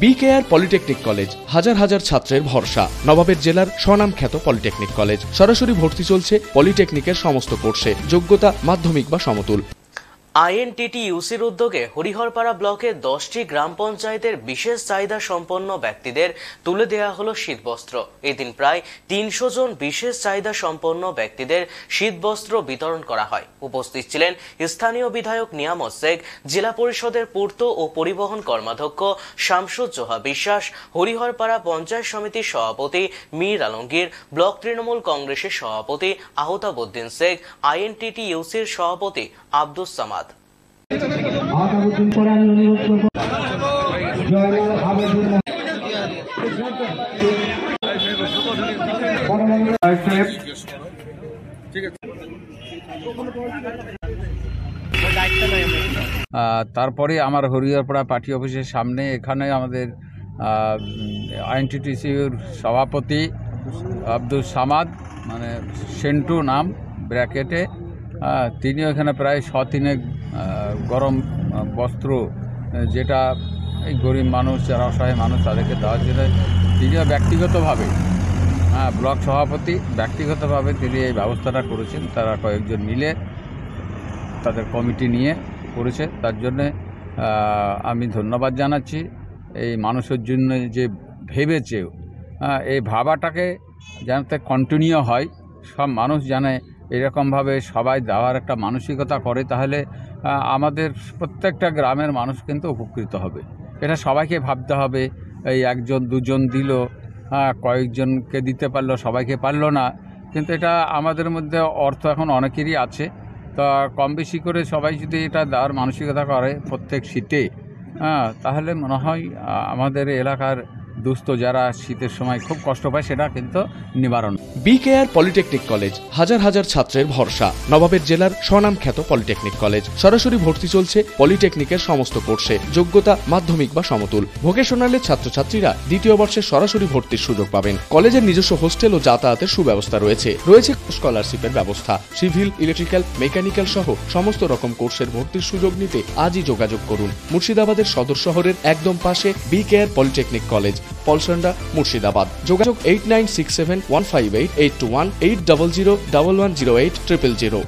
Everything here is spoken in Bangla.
বিকেআর পলিটেকনিক কলেজ হাজার হাজার ছাত্রের ভরসা। নবাবের জেলার স্বনামখ্যাত পলিটেকনিক কলেজ। সরাসরি ভর্তি চলছে পলিটেকনিকের সমস্ত কোর্সে। যোগ্যতা মাধ্যমিক বা সমতুল। আইএনটিটিইউসির উদ্যোগে হরিহরপাড়া ব্লকের 10টি গ্রাম পঞ্চায়েতের বিশেষ চাহিদা সম্পন্ন ব্যক্তিদের তুলে দেওয়া হলো শীতবস্ত্র। এদিন প্রায় 300 জন বিশেষ চাহিদা সম্পন্ন ব্যক্তিদের শীতবস্ত্র বিতরণ করা হয়। উপস্থিত ছিলেন স্থানীয় বিধায়ক নিয়ামত শেখ, জেলা পরিষদের পূর্ত ও পরিবহন কর্মাধ্যক্ষ শামসুজ্জোহা বিশ্বাস, হরিহরপাড়া পঞ্চায়েত সমিতির সভাপতি মীর আলমগীর, ব্লক তৃণমূল কংগ্রেসের সভাপতি আহতাবউদ্দিন শেখ, আইএনটিটিইউসির সভাপতি আব্দুস সামাদ। তারপরে আমার হরিহরপাড়া পার্টি অফিসের সামনে এখানে আমাদের আইএনটিটিইউসির সভাপতি আব্দুস সামাদ, মানে সেন্টু নাম ব্র্যাকেটে, তিনিও এখানে প্রায় 100 গরম বস্ত্র, যেটা এই গরিব মানুষ যারা অসহায় মানুষ তাদেরকে দেওয়ার জন্য তিনিও ব্যক্তিগতভাবে, ব্লক সভাপতি ব্যক্তিগতভাবে তিনি এই ব্যবস্থাটা করেছেন। তারা কয়েকজন মিলে তাদের কমিটি নিয়ে করেছে, তার জন্যে আমি ধন্যবাদ জানাচ্ছি। এই মানুষের জন্য যে ভেবেছে, এই ভাবাটাকে যাতে কন্টিনিউ হয়, সব মানুষ জানে এরকমভাবে সবাই দেওয়ার একটা মানসিকতা করে, তাহলে আমাদের প্রত্যেকটা গ্রামের মানুষ কিন্তু উপকৃত হবে। এটা সবাইকে ভাবতে হবে। এই একজন দুজন দিল, কয়েকজনকে দিতে পারলো, সবাইকে পারলো না, কিন্তু এটা আমাদের মধ্যে অর্থ এখন অনেকেরই আছে। তা কম বেশি করে সবাই যদি এটা দেওয়ার মানসিকতা করে প্রত্যেক শীতে, তাহলে মনে হয় আমাদের এলাকার দুস্থ যারা শীতের সময় খুব কষ্ট পায় সেটা কিন্তু নিবারণ। বিকেআর পলিটেকনিক কলেজ হাজার হাজার ছাত্রের ভরসা। নবাবের জেলার স্বনামখ্যাত পলিটেকনিক কলেজ। সরাসরি ভর্তি চলছে পলিটেকনিকের সমস্ত কোর্সে। যোগ্যতা মাধ্যমিক বা সমতুল। ভোকেশনালের ছাত্রছাত্রীরা দ্বিতীয় বর্ষে সরাসরি ভর্তির সুযোগ পাবেন। কলেজের নিজস্ব হোস্টেল ও যাতায়াতের সুব্যবস্থা রয়েছে। স্কলারশিপের ব্যবস্থা। সিভিল, ইলেকট্রিক্যাল, মেকানিক্যাল সহ সমস্ত রকম কোর্সের ভর্তির সুযোগ নিতে আজই যোগাযোগ করুন। মুর্শিদাবাদের সদর শহরের একদম পাশে BKR polytechnic college, Palsanda, Murshidabad. যোগাযোগ 8967158821 8001108 000।